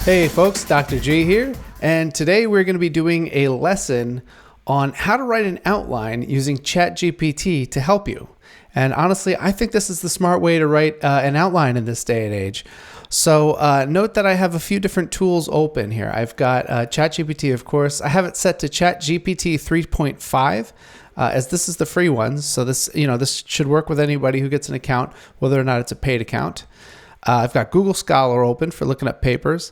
Hey folks, Dr. G here, and today we're going to be doing a lesson on how to write an outline using ChatGPT to help you. And honestly, I think this is the smart way to write an outline in this day and age. So note that I have a few different tools open here. I've got ChatGPT, of course. I have it set to ChatGPT 3.5. As this is the free one, so this should work with anybody who gets an account, whether or not it's a paid account. I've got Google Scholar open for looking up papers,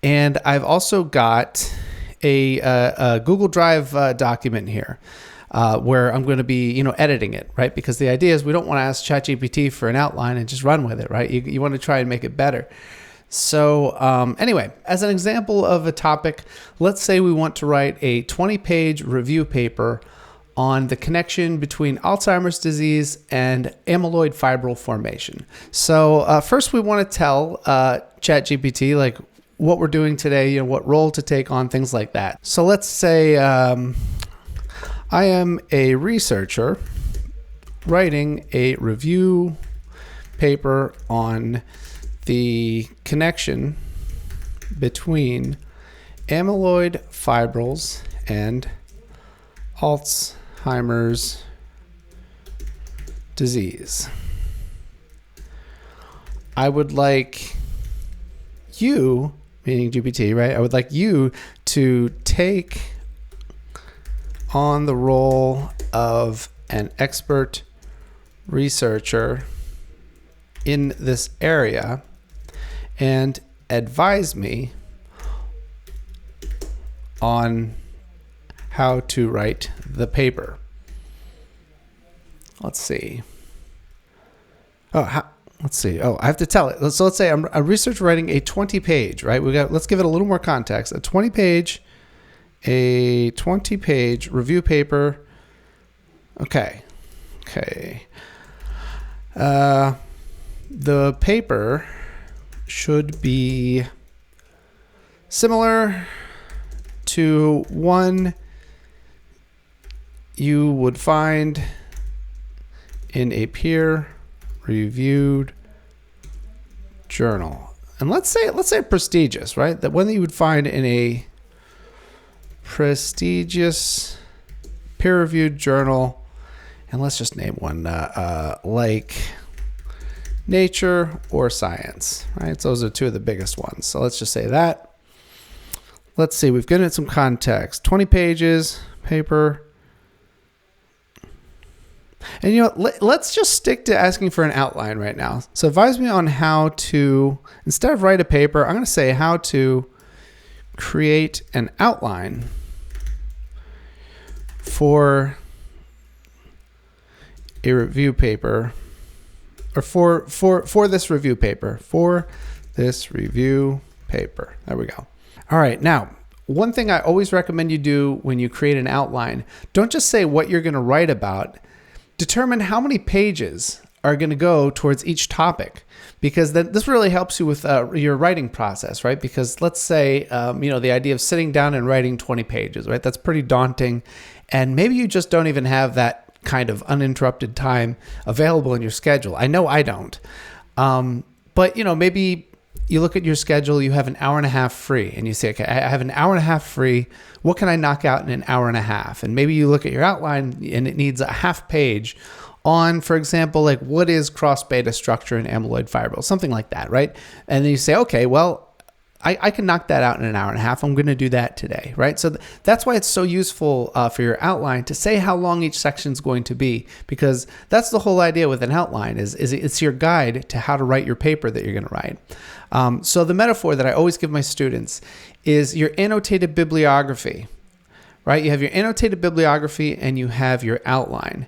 and I've also got a Google Drive document here where I'm going to be editing it, right? Because the idea is we don't want to ask ChatGPT for an outline and just run with it, right? You want to try and make it better. So anyway, as an example of a topic, let's say we want to write a 20-page review paper on the connection between Alzheimer's disease and amyloid fibril formation. So first we want to tell ChatGPT like what we're doing today, what role to take on, things like that. So let's say I am a researcher writing a review paper on the connection between amyloid fibrils and Alzheimer's disease. I would like you, meaning GPT, right? I would like you to take on the role of an expert researcher in this area and advise me on how to write the paper. Let's see. Let's see. Oh, I have to tell it. So let's say I'm a researcher writing a 20-page, right? Let's give it a little more context. A 20-page review paper. Okay. The paper should be similar to one you would find in a peer-reviewed journal. And let's say prestigious, right? That one that you would find in a prestigious peer-reviewed journal. And let's just name one like Nature or Science, right? So those are two of the biggest ones. So let's just say that. Let's see, we've given it some context. 20 pages, paper. And let's just stick to asking for an outline right now. So advise me on how to, instead of write a paper, I'm going to say how to create an outline for a review paper, or for this review paper, There we go. All right, now, one thing I always recommend you do when you create an outline, don't just say what you're going to write about. Determine how many pages are going to go towards each topic, because then this really helps you with your writing process, right? Because let's say, the idea of sitting down and writing 20 pages, right? That's pretty daunting. And maybe you just don't even have that kind of uninterrupted time available in your schedule. I know I don't. But maybe you look at your schedule, you have an hour and a half free, and you say, okay, I have an hour and a half free. What can I knock out in an hour and a half? And maybe you look at your outline and it needs a half page on, for example, like what is cross beta structure in amyloid fibrils, something like that, right? And then you say, okay, well, I can knock that out in an hour and a half. I'm going to do that today, right? So that's why it's so useful for your outline to say how long each section is going to be, because that's the whole idea with an outline is it's your guide to how to write your paper that you're going to write. So the metaphor that I always give my students is your annotated bibliography, right? You have your annotated bibliography and you have your outline.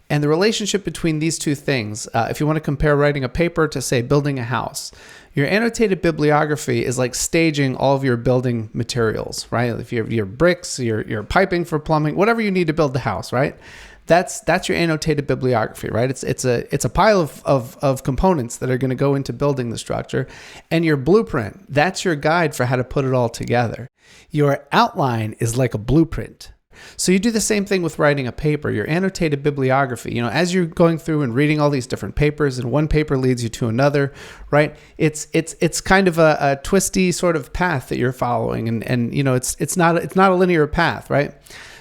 And the relationship between these two things, if you want to compare writing a paper to, say, building a house, your annotated bibliography is like staging all of your building materials, right? If you have your bricks, your piping for plumbing, whatever you need to build the house, right? That's your annotated bibliography, right? It's a pile of components that are going to go into building the structure. And your blueprint, that's your guide for how to put it all together. Your outline is like a blueprint, So you do the same thing with writing a paper, your annotated bibliography. You know, as you're going through and reading all these different papers, and one paper leads you to another, right? It's kind of a twisty sort of path that you're following, and you know, it's not a linear path, right?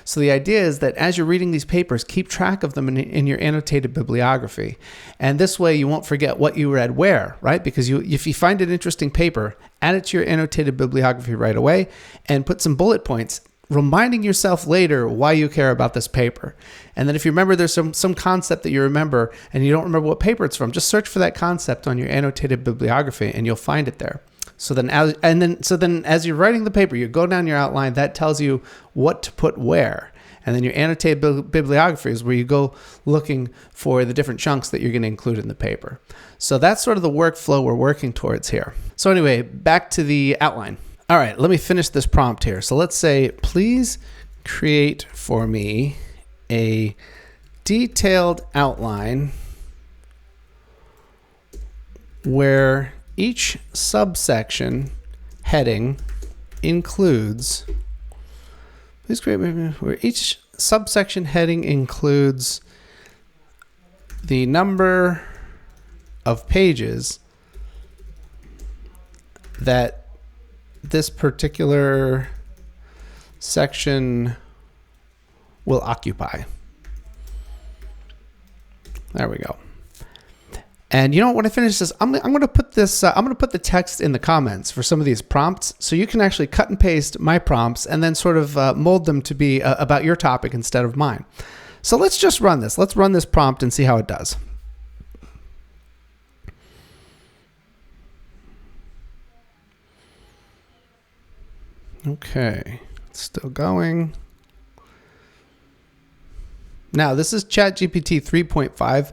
So the idea is that as you're reading these papers, keep track of them in your annotated bibliography. And this way you won't forget what you read where, right? Because if you find an interesting paper, add it to your annotated bibliography right away and put some bullet points reminding yourself later why you care about this paper. And then if you remember there's some concept that you remember and you don't remember what paper it's from, just search for that concept on your annotated bibliography and you'll find it there. So then as you're writing the paper, you go down your outline, that tells you what to put where. And then your annotated bibliography is where you go looking for the different chunks that you're going to include in the paper. So that's sort of the workflow we're working towards here. So anyway, back to the outline. All right, let me finish this prompt here. So let's say, please create for me a detailed outline where each subsection heading includes, please create where each subsection heading includes the number of pages that this particular section will occupy. There we go. And you know what, when I finish this, I'm going to put this, I'm going to put the text in the comments for some of these prompts, so you can actually cut and paste my prompts and then sort of mold them to be about your topic instead of mine. So let's just run this. Let's run this prompt and see how it does. Okay, it's still going. Now, this is ChatGPT 3.5.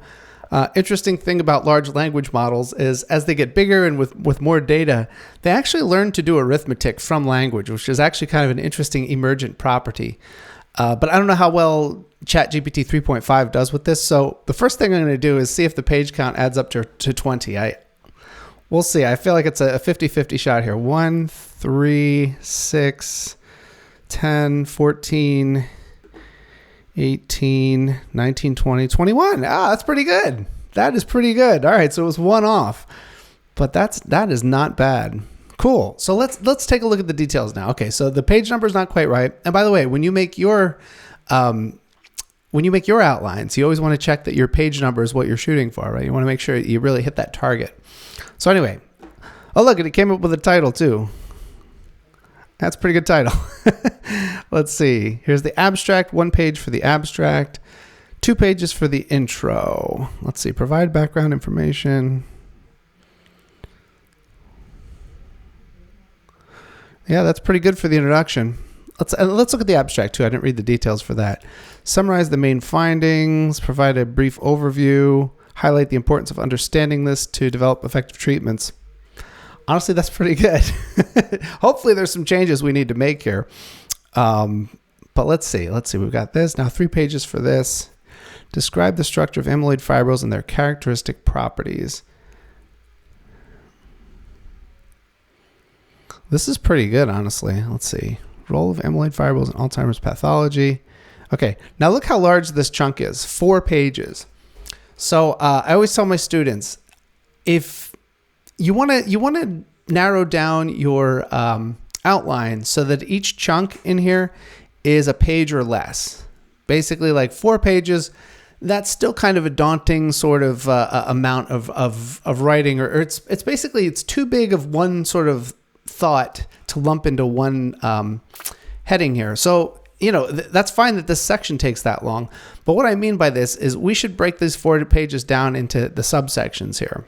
Interesting thing about large language models is as they get bigger and with more data, they actually learn to do arithmetic from language, which is actually kind of an interesting emergent property. But I don't know how well ChatGPT 3.5 does with this. So the first thing I'm going to do is see if the page count adds up to 20. We'll see. I feel like it's a 50-50 shot here. 1, 3, 6, 10, 14, 18, 19, 20, 21. That's pretty good. That is pretty good. All right, so it was one off, but that is not bad. Cool. So let's take a look at the details now. Okay, so the page number is not quite right. And by the way, when you make your outlines, you always want to check that your page number is what you're shooting for, right? You want to make sure you really hit that target. So anyway, oh look, it came up with a title too. That's a pretty good title. Let's see. Here's the abstract, 1 page for the abstract, 2 pages for the intro. Let's see. Provide background information. Yeah, that's pretty good for the introduction. Let's look at the abstract too. I didn't read the details for that. Summarize the main findings, provide a brief overview, highlight the importance of understanding this to develop effective treatments. Honestly, that's pretty good. Hopefully there's some changes we need to make here. But let's see. We've got this. Now 3 pages for this. Describe the structure of amyloid fibrils and their characteristic properties. This is pretty good, honestly. Let's see. Role of amyloid fibrils in Alzheimer's pathology. Okay, now look how large this chunk is. 4 pages. So I always tell my students, if you want to narrow down your outline so that each chunk in here is a page or less. Basically, like 4 pages. That's still kind of a daunting sort of amount of writing, or it's basically it's too big of one sort of thought to lump into one heading here. So that's fine that this section takes that long. But what I mean by this is we should break these 4 pages down into the subsections here.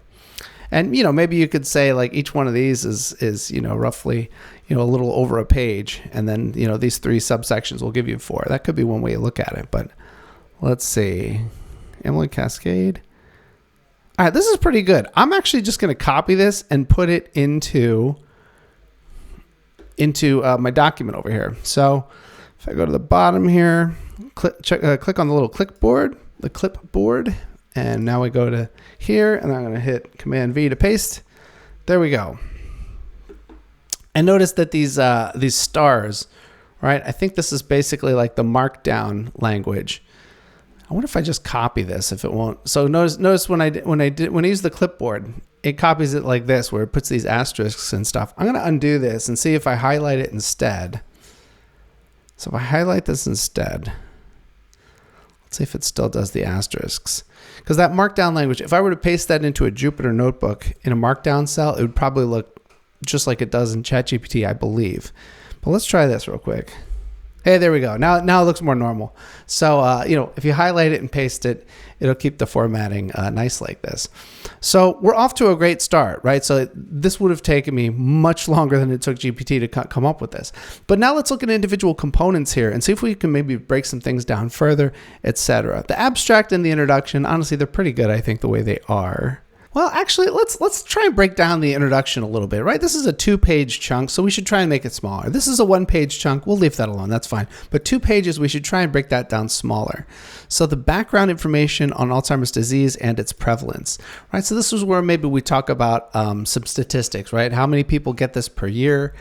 And, maybe you could say like each one of these is roughly, a little over a page. And then, these 3 subsections will give you 4. That could be one way to look at it. But let's see. Amyloid cascade. All right, this is pretty good. I'm actually just going to copy this and put it into my document over here. So if I go to the bottom here, click on the little clipboard, and now we go to here, and I'm going to hit Command V to paste. There we go. And notice that these stars right? I think this is basically like the markdown language. I wonder if I just copy this, if it won't. So notice when I use the clipboard, it copies it like this, where it puts these asterisks and stuff. I'm going to undo this and see if I highlight it instead. So if I highlight this instead, let's see if it still does the asterisks. Because that markdown language, if I were to paste that into a Jupyter notebook in a markdown cell, it would probably look just like it does in ChatGPT, I believe. But let's try this real quick. Hey, there we go. Now it looks more normal. So, if you highlight it and paste it, it'll keep the formatting nice like this. So we're off to a great start, right? So this would have taken me much longer than it took GPT to come up with this. But now let's look at individual components here and see if we can maybe break some things down further, etc. The abstract and the introduction, honestly, they're pretty good, I think, the way they are. Well, actually, let's try and break down the introduction a little bit, right? This is a 2-page chunk, so we should try and make it smaller. This is a 1-page chunk. We'll leave that alone. That's fine. But 2 pages, we should try and break that down smaller. So the background information on Alzheimer's disease and its prevalence, right? So this is where maybe we talk about some statistics, right? How many people get this per year?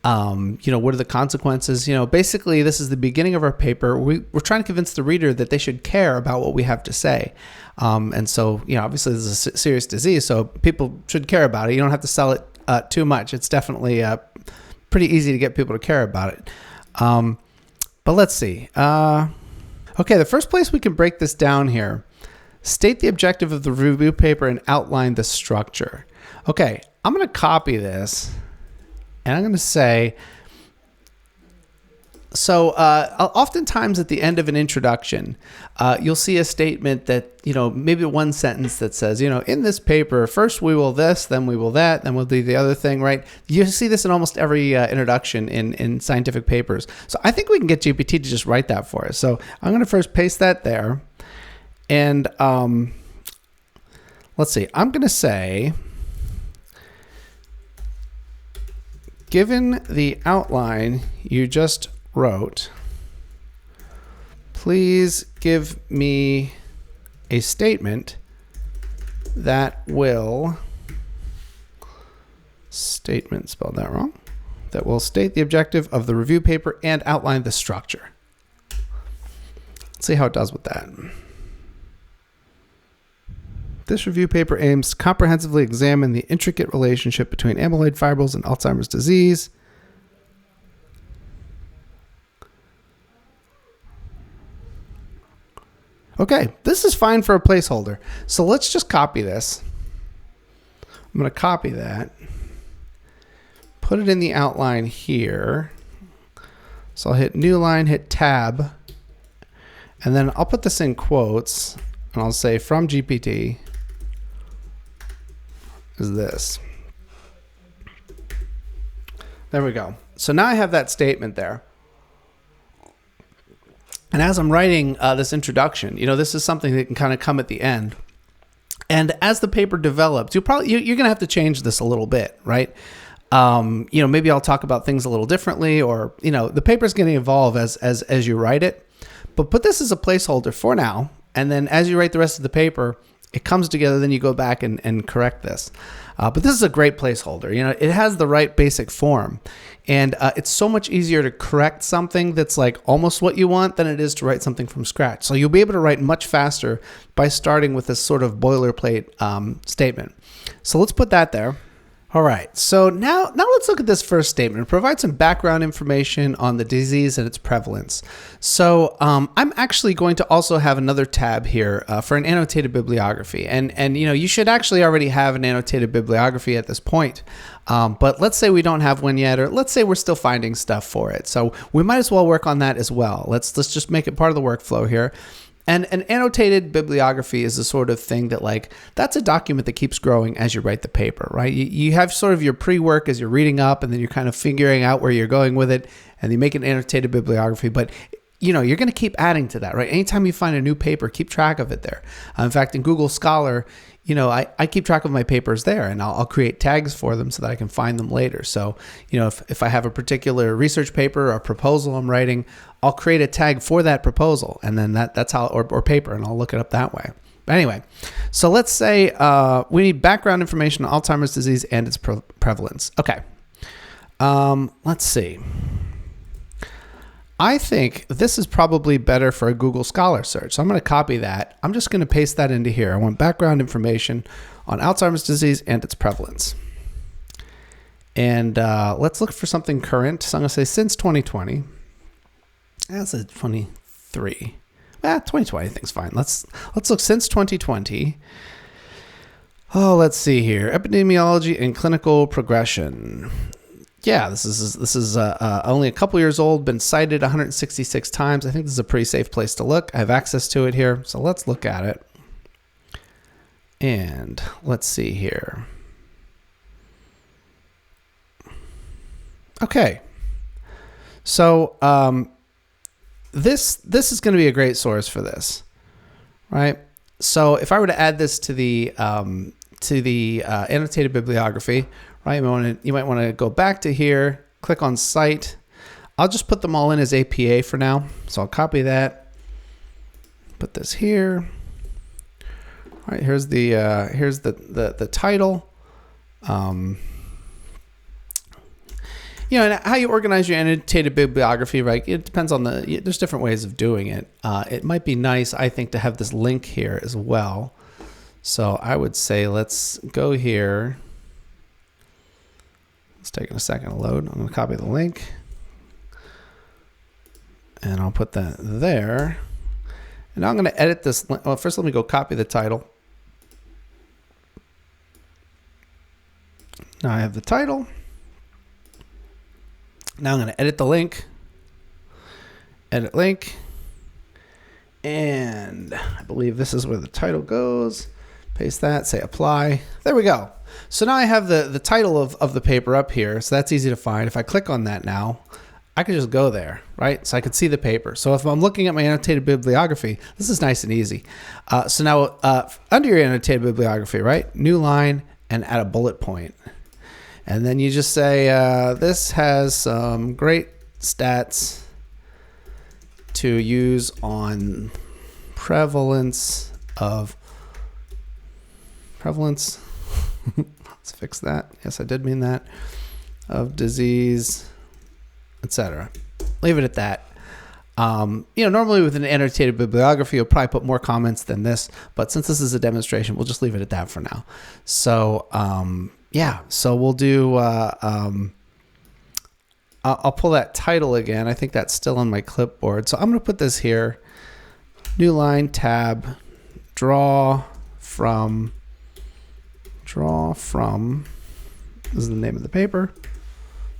What are the consequences? Basically, this is the beginning of our paper. We're trying to convince the reader that they should care about what we have to say. And so, obviously this is a serious disease, so people should care about it. You don't have to sell it too much. It's definitely pretty easy to get people to care about it. But let's see. Okay, the first place we can break this down here, state the objective of the review paper and outline the structure. Okay, I'm going to copy this. And I'm going to say, so oftentimes at the end of an introduction, you'll see a statement that, maybe one sentence that says, in this paper, first we will this, then we will that, then we'll do the other thing, right? You see this in almost every introduction in scientific papers. So I think we can get GPT to just write that for us. So I'm going to first paste that there. And let's see, I'm going to say, given the outline you just wrote, please give me a statement that will, statement spelled that wrong, that will state the objective of the review paper and outline the structure. Let's see how it does with that. This review paper aims to comprehensively examine the intricate relationship between amyloid fibrils and Alzheimer's disease. Okay, this is fine for a placeholder. So let's just copy this. I'm going to copy that, put it in the outline here. So I'll hit new line, hit tab, and then I'll put this in quotes, and I'll say from GPT. Is this. There we go. So now I have that statement there. And as I'm writing this introduction, this is something that can kind of come at the end. And as the paper develops, you're going to have to change this a little bit, right? Maybe I'll talk about things a little differently, or, the paper's going to evolve as you write it. But put this as a placeholder for now. And then as you write the rest of the paper, it comes together, then you go back and correct this. But this is a great placeholder. It has the right basic form. And it's so much easier to correct something that's like almost what you want than it is to write something from scratch. So you'll be able to write much faster by starting with this sort of boilerplate statement. So let's put that there. All right, so now let's look at this first statement. It provides some background information on the disease and its prevalence. So I'm actually going to also have another tab here for an annotated bibliography. And you should actually already have an annotated bibliography at this point. But let's say we don't have one yet, or let's say we're still finding stuff for it. So we might as well work on that as well. Let's just make it part of the workflow here. And an annotated bibliography is the sort of thing that that's a document that keeps growing as you write the paper, right? You have sort of your pre-work as you're reading up, and then you're kind of figuring out where you're going with it, and you make an annotated bibliography. But you're going to keep adding to that, right? Anytime you find a new paper, keep track of it there. In fact, in Google Scholar, I keep track of my papers there, and I'll create tags for them so that I can find them later. So, if I have a particular research paper or proposal I'm writing, I'll create a tag for that proposal, and then that's how, or paper, and I'll look it up that way. But anyway, so let's say we need background information on Alzheimer's disease and its prevalence. Okay, let's see. I think this is probably better for a Google Scholar search. So I'm going to copy that. I'm just going to paste that into here. I want background information on Alzheimer's disease and its prevalence. And let's look for something current. So I'm going to say since 2020. That's a 23. 2020 I think is fine. Let's look since 2020. Oh, let's see here. Epidemiology and clinical progression. Yeah, this is only a couple years old, been cited 166 times. I think this is a pretty safe place to look. I have access to it here, so let's look at it. And let's see here. Okay, so this is going to be a great source for this, right? So if I were to add this to the annotated bibliography, right? You might want to go back to here, click on Cite. I'll just put them all in as APA for now. So I'll copy that, put this here. All right, here's the title. And how you organize your annotated bibliography, right? It depends on there's different ways of doing it. It might be nice, I think, to have this link here as well. So I would say let's go here. It's taking a second to load. I'm going to copy the link. And I'll put that there. And now I'm going to edit this. Well, first let me go copy the title. Now I have the title. Now I'm going to edit the link. Edit link. And I believe this is where the title goes. Paste that, say apply. There we go. So now I have the title of the paper up here. So that's easy to find. If I click on that now, I can just go there, right? So I can see the paper. So if I'm looking at my annotated bibliography, this is nice and easy. So now under your annotated bibliography, right? New line and add a bullet point. And then you just say, this has some great stats to use on prevalence. Let's fix that. Yes, I did mean that. Of disease, etc. Leave it at that. Normally with an annotated bibliography, you'll probably put more comments than this, but since this is a demonstration, we'll just leave it at that for now. So, so we'll do, I'll pull that title again. I think that's still on my clipboard. So I'm going to put this here, new line, tab, draw from, this is the name of the paper.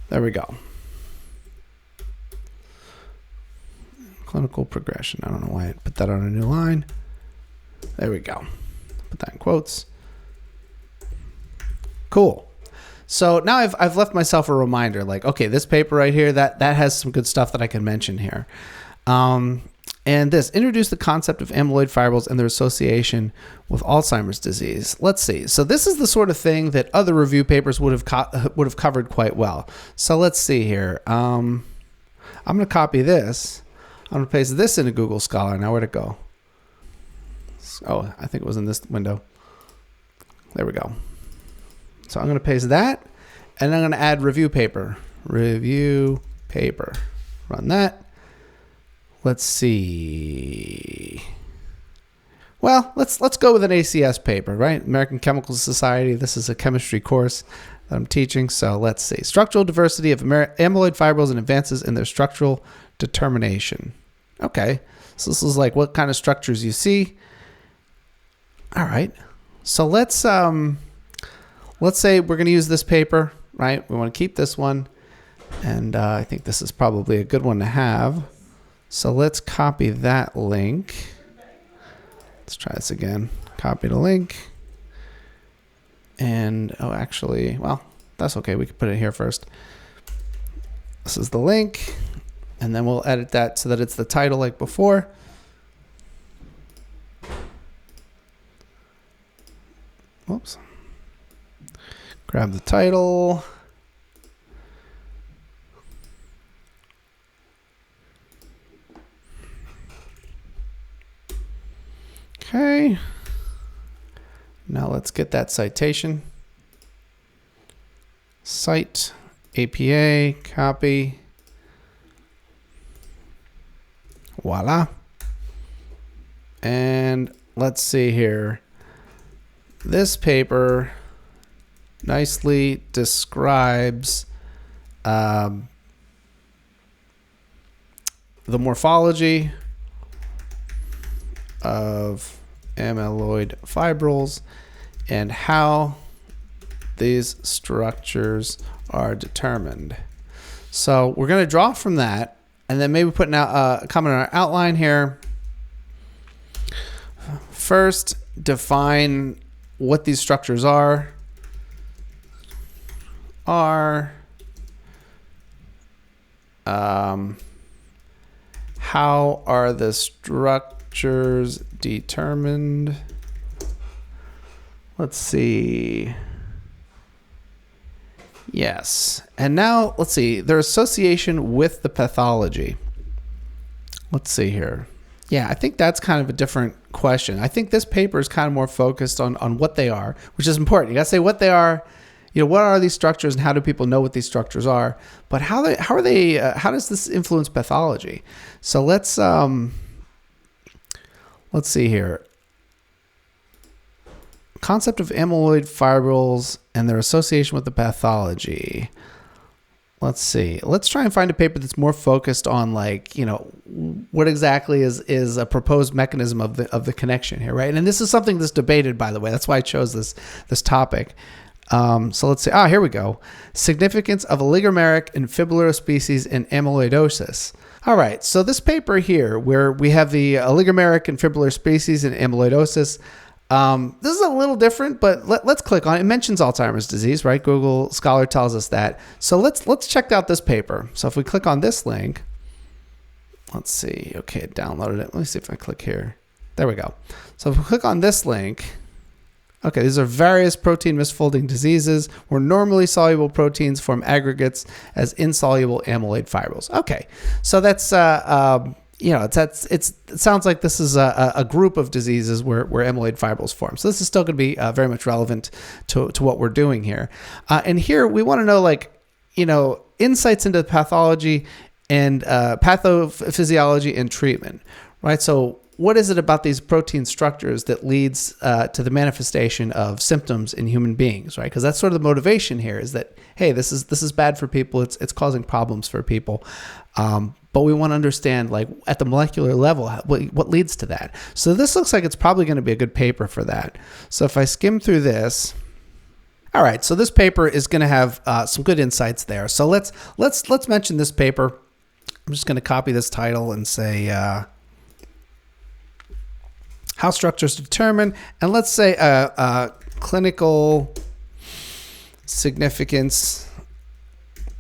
There we go. Clinical progression. I don't know why I put that on a new line. There we go. Put that in quotes. Cool. So now I've left myself a reminder, like, okay, this paper right here, that has some good stuff that I can mention here. And this, introduce the concept of amyloid fibrils and their association with Alzheimer's disease. Let's see. So this is the sort of thing that other review papers would have covered quite well. So let's see here. I'm going to copy this. I'm going to paste this into Google Scholar. Now where'd it go? Oh, I think it was in this window. There we go. So I'm going to paste that, and I'm going to add review paper. Review paper. Run that. Let's see. Well, let's go with an ACS paper, right? American Chemical Society. This is a chemistry course that I'm teaching. So let's see. Structural diversity of amyloid fibrils and advances in their structural determination. Okay. So this is like what kind of structures you see. All right. So let's say we're going to use this paper, right? We want to keep this one. And I think this is probably a good one to have. So let's copy that link. Let's try this again. Copy the link. And, well, that's okay. We can put it here first. This is the link. And then we'll edit that so that it's the title like before. Whoops. Grab the title. Okay. Now let's get that citation. Cite, APA, copy, Voila. And let's see here. This paper nicely describes the morphology of amyloid fibrils and how these structures are determined. So we're going to draw from that, and then maybe put a comment on our outline here. First, define what these structures are. How are the structures determined? Let's see. Yes. And now let's see their association with the pathology. Let's see here. Yeah, I think that's kind of a different question. I think this paper is kind of more focused on what they are, which is important. You got to say what they are. You know, what are these structures and how do people know what these structures are? But how does this influence pathology? So let's see here. Concept of amyloid fibrils and their association with the pathology. Let's see. Let's try and find a paper that's more focused on, like, you know, what exactly is a proposed mechanism of the connection here, right? And this is something that's debated, by the way. That's why I chose this topic. So let's see. Here we go. Significance of oligomeric and fibrillar species in amyloidosis. All right. So this paper here, where we have the oligomeric and fibrillar species in amyloidosis, this is a little different, but let's click on it. It mentions Alzheimer's disease, right? Google Scholar tells us that. So let's check out this paper. So if we click on this link, let's see. Okay, it downloaded it. Let me see if I click here. There we go. So if we click on this link, okay, these are various protein misfolding diseases where normally soluble proteins form aggregates as insoluble amyloid fibrils. Okay, so that's it sounds like this is a group of diseases where amyloid fibrils form. So this is still going to be very much relevant to what we're doing here. And here we want to know, like, you know, insights into pathology and pathophysiology and treatment, right? So what is it about these protein structures that leads to the manifestation of symptoms in human beings, right? Because that's sort of the motivation here, is that, hey, this is bad for people. It's causing problems for people. But we want to understand, like, at the molecular level, what leads to that. So this looks like it's probably going to be a good paper for that. So if I skim through this, all right. So this paper is going to have some good insights there. So let's mention this paper. I'm just going to copy this title and say how structures determine, and let's say clinical significance.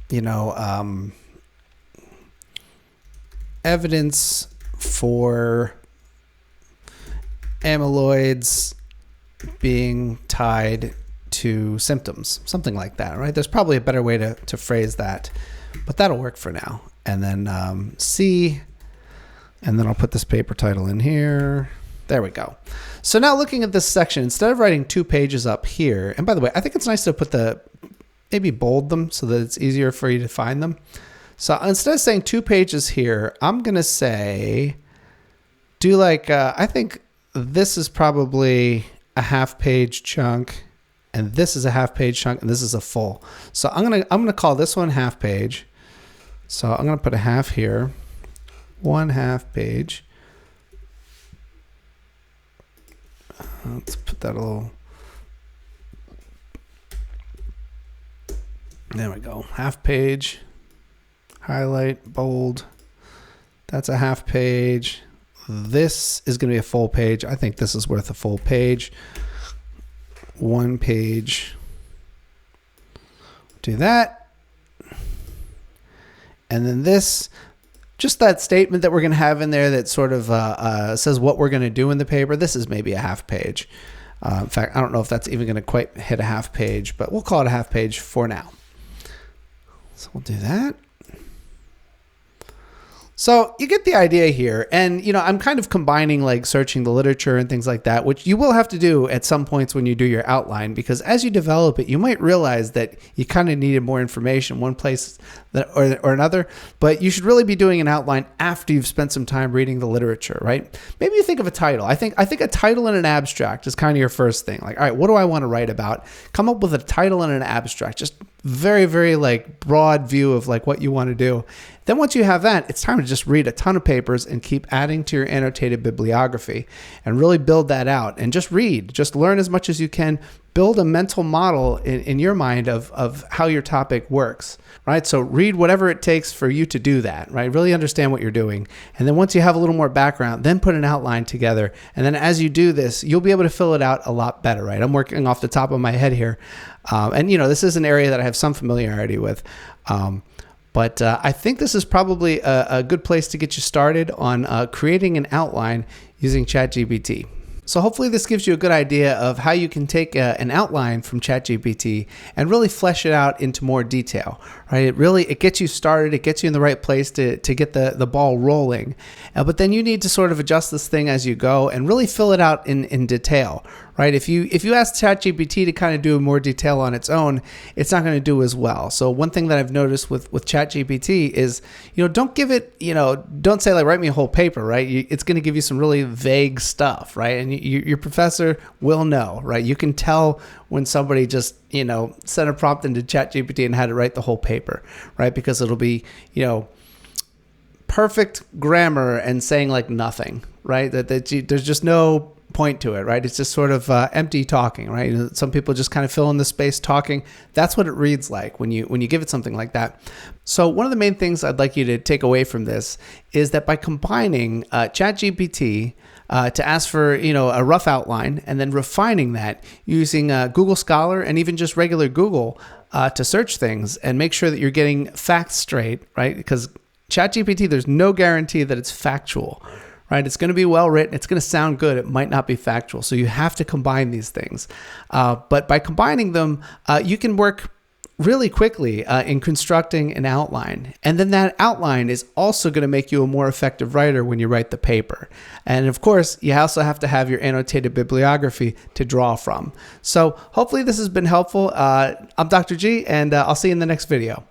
You know. Evidence for amyloids being tied to symptoms, something like that, right? There's probably a better way to phrase that, but that'll work for now. And then C, and then I'll put this paper title in here. There we go. So now looking at this section, instead of writing 2 pages up here, and by the way, I think it's nice to put maybe bold them so that it's easier for you to find them. So instead of saying 2 pages here, I'm going to say, I think this is probably a half-page chunk, and this is a half-page chunk, and this is a full. So I'm going to call this one half page. So I'm going to put a half here, 1 half page. Let's put that a little. There we go. Half page. Highlight, bold. That's a half page. This is going to be a full page. I think this is worth a full page. 1 page. Do that. And then this, just that statement that we're going to have in there that sort of says what we're going to do in the paper. This is maybe a half page. In fact, I don't know if that's even going to quite hit a half page, but we'll call it a half page for now. So we'll do that. So you get the idea here. And, I'm kind of combining like searching the literature and things like that, which you will have to do at some points when you do your outline, because as you develop it, you might realize that you kind of needed more information one place or another, but you should really be doing an outline after you've spent some time reading the literature, right? Maybe you think of a title. I think a title and an abstract is kind of your first thing. Like, all right, what do I want to write about? Come up with a title and an abstract, just very, very like broad view of like what you want to do. Then once you have that, it's time to just read a ton of papers and keep adding to your annotated bibliography and really build that out and just read, just learn as much as you can, build a mental model in your mind of how your topic works, right? So read whatever it takes for you to do that, right? Really understand what you're doing. And then once you have a little more background, then put an outline together. And then as you do this, you'll be able to fill it out a lot better, right? I'm working off the top of my head here. And this is an area that I have some familiarity with. But I think this is probably a good place to get you started on creating an outline using ChatGPT. So hopefully this gives you a good idea of how you can take an outline from ChatGPT and really flesh it out into more detail, right? It gets you started, it gets you in the right place to get the ball rolling. But then you need to sort of adjust this thing as you go and really fill it out in detail, right? If you ask ChatGPT to kind of do more detail on its own, it's not going to do as well. So one thing that I've noticed with ChatGPT is, don't give it, don't say like, write me a whole paper, right? It's going to give you some really vague stuff, right? And your professor will know, right? You can tell when somebody just, sent a prompt into ChatGPT and had to write the whole paper, right? Because it'll be, perfect grammar and saying like nothing, right? There's just no point to it, right? It's just sort of empty talking, right? Some people just kind of fill in the space talking. That's what it reads like when you give it something like that. So one of the main things I'd like you to take away from this is that by combining ChatGPT to ask for a rough outline and then refining that using Google Scholar and even just regular Google to search things and make sure that you're getting facts straight, right? Because ChatGPT, there's no guarantee that it's factual, right? It's going to be well written. It's going to sound good. It might not be factual. So you have to combine these things. But by combining them, you can work really quickly in constructing an outline. And then that outline is also going to make you a more effective writer when you write the paper. And of course, you also have to have your annotated bibliography to draw from. So hopefully this has been helpful. I'm Dr. G, and I'll see you in the next video.